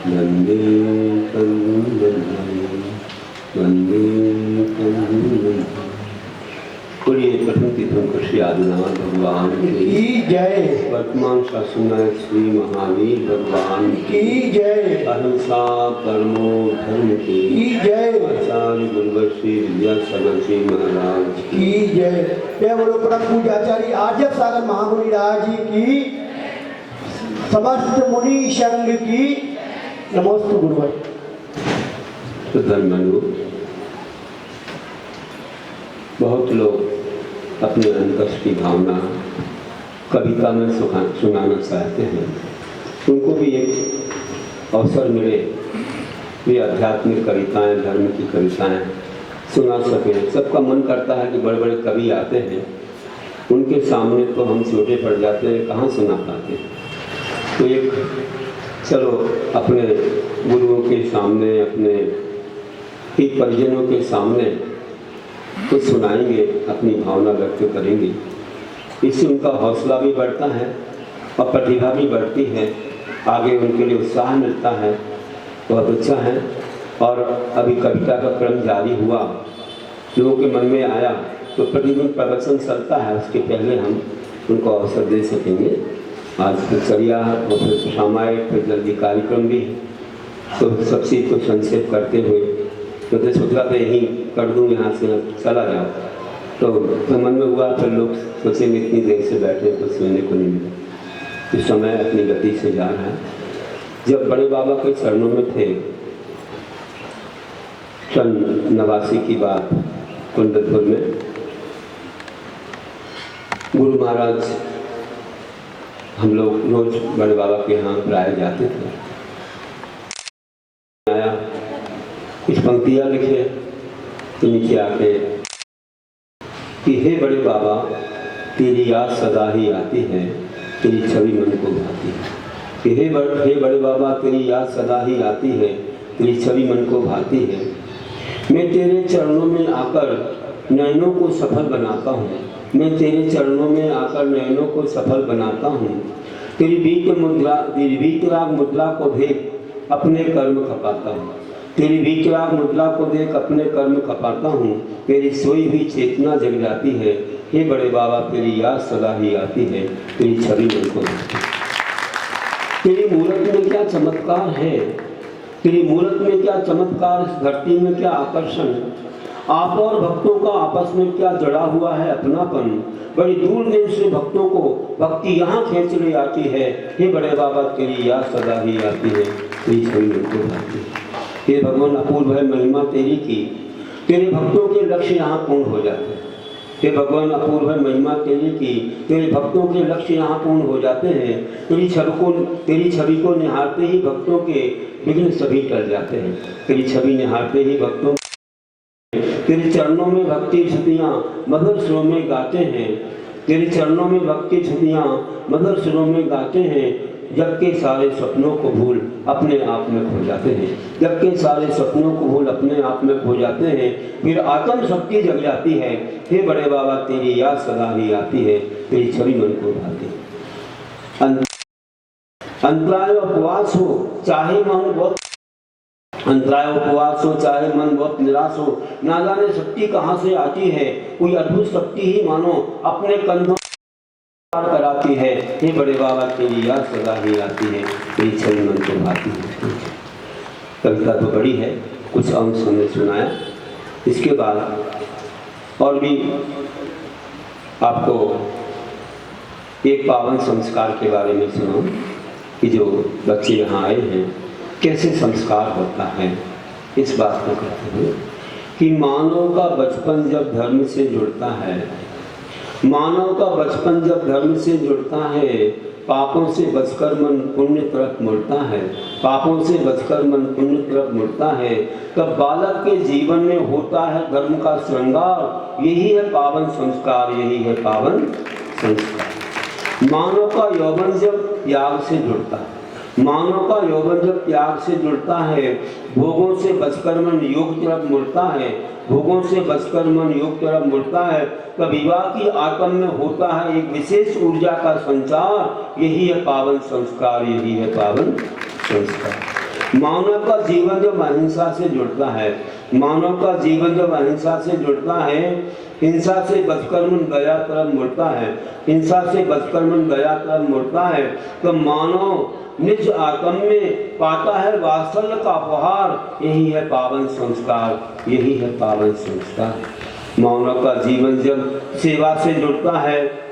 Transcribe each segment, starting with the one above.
वंदे वंदे बोलिए प्रथम तीर्थंकर श्री आदिनाथ भगवान की जय। वर्तमान शासनायक श्री महावीर भगवान की जय। अहिंसा परमो धर्म की जय। आचार्य गुरुवर श्री विद्यासागर जी महाराज की जय। जय बोलो परम पूज्य आचार्य आर्य सागर महामुनि राज जी की, समस्त मुनि संघ की नमोस्तु गुरुवर। तो धर्मनु बहुत लोग अपने अंतस की भावना कविता में सुनाना चाहते हैं। उनको भी एक अवसर मिले, वे आध्यात्मिक कविताएं, धर्म की कविताएं सुना सकें। सबका मन करता है कि बड़े बड़े कवि आते हैं, उनके सामने तो हम छोटे पड़ जाते हैं, कहाँ सुना पाते हैं। तो एक चलो अपने गुरुओं के सामने, अपने ही परिजनों के सामने कुछ सुनाएंगे, अपनी भावना व्यक्त करेंगे। इससे उनका हौसला भी बढ़ता है और प्रतिभा भी बढ़ती है, आगे उनके लिए उत्साह मिलता है। बहुत अच्छा है। और अभी कविता का क्रम जारी हुआ, लोगों के मन में आया तो प्रतिदिन प्रवचन चलता है, उसके पहले हम उनको अवसर दे सकेंगे। आज दिनचर्या और फिर सामायिक, फिर जल्दी कार्यक्रम भी है, तो सब चीज़ को संक्षेप करते हुए तो सोचा तो यहीं कर दूँ, यहाँ से चला जाओ। तो मन में हुआ, फिर लोग सोचेंगे इतनी देर से बैठे तो सुनने को नहीं मिला। तो समय अपनी गति से जा रहा है। जब बड़े बाबा के चरणों में थे, सन 89 की बात, कुंडलपुर में गुरु महाराज, हम लोग रोज बड़े बाबा के यहाँ प्राय जाते थे। आया, कुछ पंक्तियाँ लिखे तो नीचे आके कि हे बड़े बाबा, तेरी याद सदा ही आती है, तेरी छवि मन को भाती है। कि हे बड़े बाबा, तेरी याद सदा ही आती है, तेरी छवि मन को भाती है। मैं तेरे चरणों में आकर नयनों को सफल बनाता हूँ, मैं तेरे चरणों में आकर नयनों को सफल बनाता हूँ। तेरी वीतराग मुद्रा को देख अपने कर्म खपाता हूँ, तेरी वीतराग मुद्रा को देख अपने कर्म खपाता हूँ। तेरी सोई हुई चेतना जग जाती है, हे बड़े बाबा, तेरी याद सदा ही आती है, तेरी छवि मन को भाती है। तेरी मूर्त में क्या चमत्कार है, तेरी मूर्त में क्या चमत्कार, इस धरती में क्या आकर्षण। आप और भक्तों का आपस में क्या जड़ा हुआ है अपनापन। बड़ी दूर देश से भक्तों को भक्ति यहाँ खींच ले आती है, हे बड़े बाबा, तेरी याद सदा ही आती है, तेरी छवि मन को भाती है। हे भगवान, अपूर्व है महिमा तेरी की, तेरे भक्तों के लक्ष्य यहाँ पूर्ण हो जाते हैं। हे भगवान, अपूर्व है महिमा तेरी की, तेरे भक्तों के लक्ष्य यहाँ पूर्ण हो जाते हैं। तेरी छवि को निहारते ही भक्तों के विघ्न सभी टल जाते हैं। तेरी छवि निहारते ही भक्तों, तेरे चरणों में भक्ति स्तुतियाँ मधुर सुरों में गाते हैं, तेरे चरणों में भक्ति स्तुतियाँ मधुर सुरों में गाते हैं। जबकि सारे सपनों को भूल अपने आप में खो जाते हैं, जबकि सारे सपनों को भूल अपने आप में खो जाते हैं। फिर आत्म शक्ति जग जाती है, हे बड़े बाबा, तेरी याद सदा ही आती है, तेरी छवि मन को भाती है। अंतराय उपवास हो चाहे मन बहुत, अंतराय उपवास हो चाहे मन बहुत निराश हो, ना जाने शक्ति कहाँ से आती है, कोई अद्भुत शक्ति ही मानो अपने कंधों कराती है। हे बड़े बाबा, तेरी याद सदा ही आती है, तेरी छवि मन को भाती है। कविता तो बड़ी है, कुछ अंश हमने सुनाया। इसके बाद और भी आपको एक पावन संस्कार के बारे में सुनाऊं कि जो बच्चे यहाँ आए हैं कैसे संस्कार होता है। इस बात को कहते हैं कि मानव का बचपन जब धर्म से जुड़ता है, मानव का बचपन जब धर्म से जुड़ता है, पापों से बचकर मन पुण्य तरफ मुड़ता है, पापों से बचकर मन पुण्य तरफ मुड़ता है। तब बालक के जीवन में होता है धर्म का श्रृंगार, यही है पावन संस्कार, यही है पावन संस्कार। मानव का यौवन जब त्याग से जुड़ता है, मानव का यौवन जब त्याग से जुड़ता है, भोगों से बचकर मन योग तरफ मुड़ता है, भोगों से बचकर मन योग तरफ मुड़ता है। तब विवाह की आत्म में होता है एक विशेष ऊर्जा का संचार, यही है पावन संस्कार, यही है पावन संस्कार। मानव का जीवन जब अहिंसा से जुड़ता है, मानव का जीवन जब अहिंसा से जुड़ता है, हिंसा से बचकर मन दया तरफ मुड़ता है, हिंसा से बचकर मन दया तरफ मुड़ता है, तो मानव निज आत्म में पाता है वात्सल्य का उपहार। यही है पावन संस्कार, यही है पावन संस्कार। मानव का जीवन जब सेवा से जुड़ता है,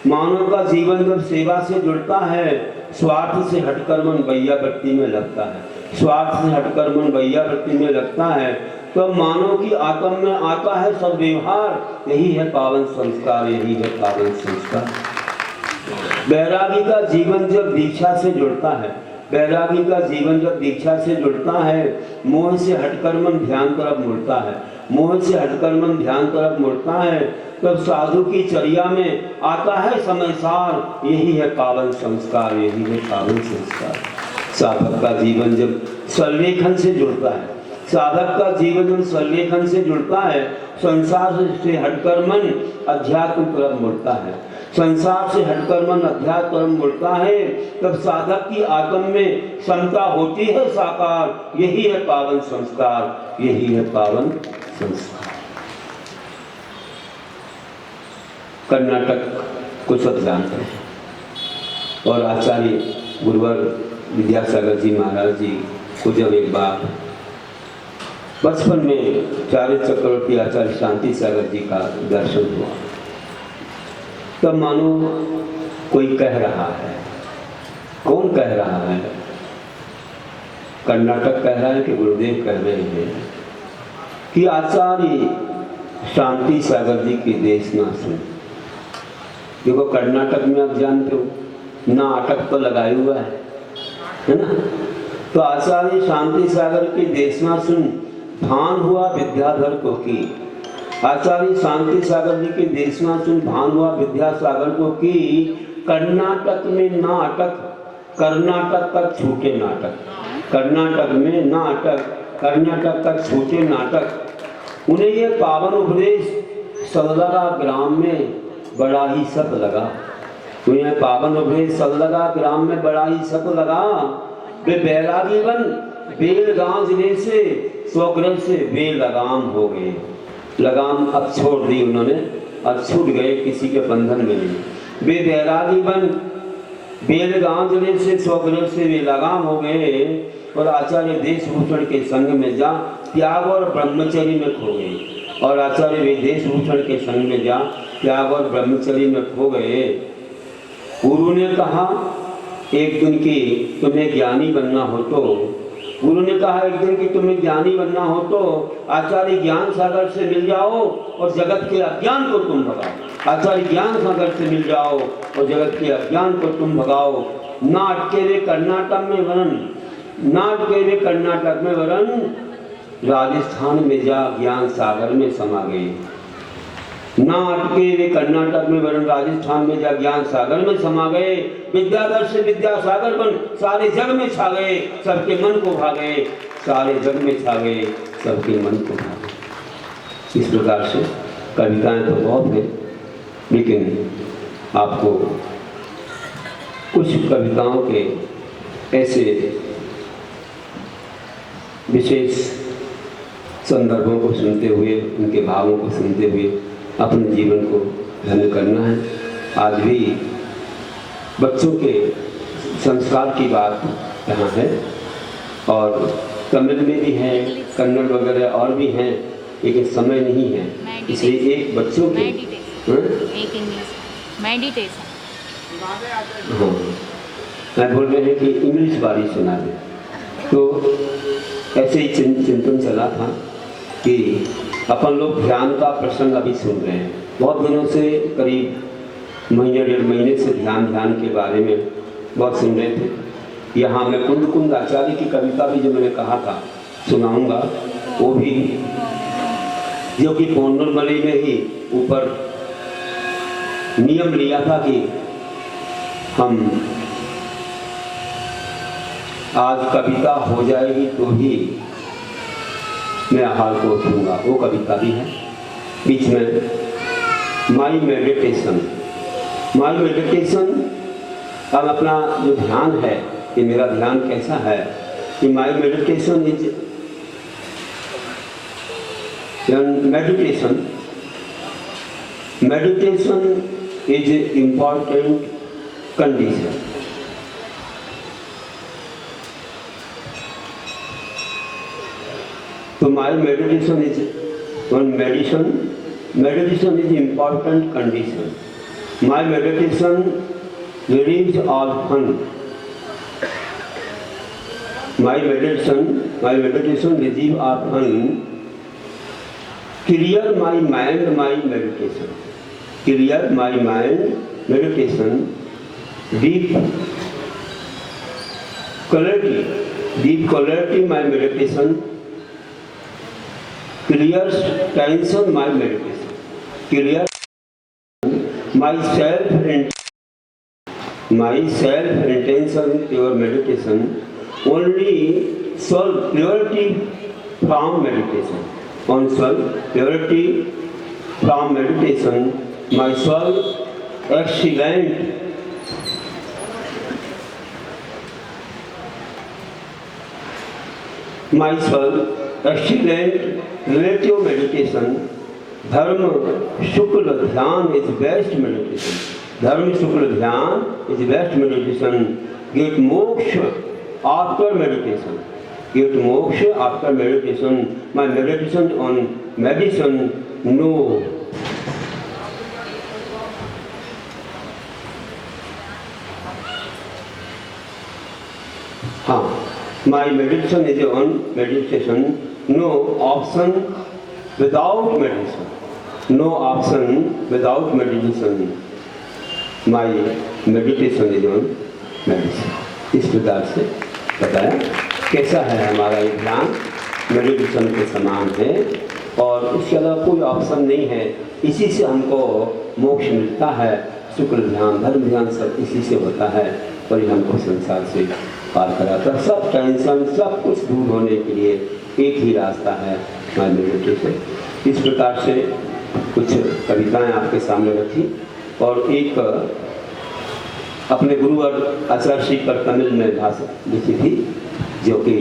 मानव का जीवन जब सेवा से जुड़ता है, स्वार्थ से हटकर मन भैया वृत्ति में लगता है, स्वार्थ से हटकर मन भैया वृत्ति में लगता है, तो मानव की आत्म में आता है सब व्यवहार। यही है पावन संस्कार, यही है पावन संस्कार। बैरागी का जीवन जब दीक्षा से जुड़ता है, बैरागी का जीवन जब दीक्षा से जुड़ता है, मोह से हटकर मन ध्यान तरफ मुड़ता है, मोह से हटकर मन ध्यान तरफ मुड़ता है, तब साधु की चर्या में आता है समय सार। यही है पावन संस्कार, यही है पावन संस्कार। साधक का जीवन जब संलेखन से जुड़ता है, साधक का जीवन जब संलेखन से जुड़ता है, संसार से हटकर मन अध्यात्म तरफ मुड़ता है, संसार से हटकर मन अध्यात्म तरफ मुड़ता है, तब साधक की आत्म में समता होती है साकार। यही है पावन संस्कार, यही है पावन संस्कार। कर्नाटक को सब जानते हैं और आचार्य गुरुवर विद्यासागर जी महाराज जी को जब एक बार बचपन में चार्य चक्रवर्ती आचार्य शांति सागर जी का दर्शन हुआ, तब मानो कोई कह रहा है। कौन कह रहा है? कर्नाटक कह रहा है कि गुरुदेव कह रहे हैं कि आचार्य शांति सागर जी की देशना सुन। देखो कर्नाटक में आप जानते हो नाटक तो लगाए हुआ है ना। तो आचार्य शांति सागर की देशना सुन भान हुआ विद्याधर को की। आचार्य शांति सागर जी की देशना सुन भान हुआ विद्यासागर को की। कर्नाटक में नाटक, कर्नाटक तक छूटे नाटक, कर्नाटक में नाटक, कर्नाटक तक छूटे नाटक। उन्हें ये पावन उपदेश सलदगा ग्राम में बड़ा ही सत लगा। उन्हें पावन उपदेश सलदगा ग्राम में बड़ा ही सत लगा। वे बैरागी बन बेलगांव जिले से स्वगृह से बेलगाम हो गए। लगाम अब छोड़ दी उन्होंने, अब छूट गए, किसी के बंधन में नहीं। वे बैरागी बन बेलगांव जिले से स्वगृह से वे लगाम हो गए और आचार्य देशभूषण के संग में जा त्याग और ब्रह्मचर्य में खो गए। और आचार्य वे देशभूषण के संग में जा त्याग और ब्रह्मचर्य में खो गए। गुरु ने कहा एक दिन की तुम्हें ज्ञानी बनना हो तो, गुरु ने कहा एक दिन की तुम्हें ज्ञानी बनना हो तो आचार्य ज्ञान सागर से मिल जाओ और जगत के अज्ञान को तुम भगाओ। आचार्य ज्ञान सागर से मिल जाओ और जगत के अज्ञान को तुम भगाओ। ना अटके वे कर्नाटक में वरन, ना अटके वे कर्नाटक में वरन राजस्थान में जा ज्ञान सागर में समा गए। ना अटके वे कर्नाटक में वरन राजस्थान में जा ज्ञान सागर में समा गए। विद्याधर से विद्यासागर बन सारे जग में छा गए, सबके मन को भा गए, सारे जग में छा गए, सबके मन को भा गए। इस प्रकार से कविताएं तो बहुत हैं, लेकिन आपको कुछ कविताओं के ऐसे विशेष संदर्भों को सुनते हुए, उनके भावों को सुनते हुए अपने जीवन को धन्य करना है। आज भी बच्चों के संस्कार की बात यहाँ है और तमिल में भी है, कन्नड़ वगैरह और भी हैं, लेकिन समय नहीं है, इसलिए एक बच्चों के मेडिटेशन हाँ मैं बोल रहे हैं कि इंग्लिश वाली सुना दें। तो ऐसे ही चिंतन चला था कि अपन लोग ध्यान का प्रसंग अभी सुन रहे हैं। बहुत दिनों से, करीब महीने डेढ़ महीने से ध्यान के बारे में बहुत सुन रहे थे। यहाँ मैं कुंद कुंद आचार्य की कविता भी जो मैंने कहा था सुनाऊंगा, वो भी जो कि पौंडरमली में ही ऊपर नियम लिया था कि हम आज कविता हो जाएगी तो ही मैं हाल को उठूंगा। वो कविता भी है। बीच में माई मेडिटेशन, हम अपना जो ध्यान है कि मेरा ध्यान कैसा है, कि my meditation is an important condition. So my meditation is important condition. My meditation relieves all fun. My meditation relieves all fun. Clear my mind, my meditation. Clear my mind, meditation. Deep clarity, my meditation. Clears tension, my meditation. Clear my self-intention, your meditation. Only soul purity from meditation. On soul purity from meditation, my soul excellent. My soul excellent relative meditation. Dharma Shukla Dhyan is best meditation. Dharma Shukla Dhyan is best meditation. Get moksha after meditation. Get moksha after meditation. My meditation on medicine, no. My meditation is on meditation, no option without meditation. No option without meditation. My meditation is on meditation. इस प्रकार से बताया कैसा है हमारा ये ध्यान meditation के समान है और इसके अलावा कोई ऑप्शन नहीं है। इसी से हमको मोक्ष मिलता है। शुक्ल ध्यान, धर्म ध्यान सब इसी से होता है और ये हमको संसार से पार कराता है। सब टेंशन सब कुछ दूर होने के लिए एक ही रास्ता है, माय मेडिटेशन। इस प्रकार से कुछ कविताएं आपके सामने रखी और एक अपने गुरुवर आचार्य श्री पर तमिल में भाषा लिखी थी, जो कि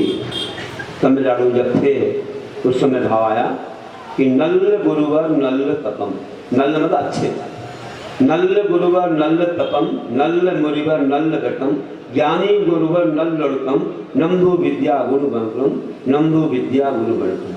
तमिलनाडु जब थे उस समय भाव आया कि नल्ल गुरुवर नल्ल तपम, नल्ल मतलब अच्छे, नल्ल गुरुवर नल्ल तपम, नल्ल मुरिवर नल्ल घटम, ज्ञानी गुरुवर नल्ल लड़कम, नंबु विद्या गुरु बंकम, नंबु विद्या गुरु बंकम।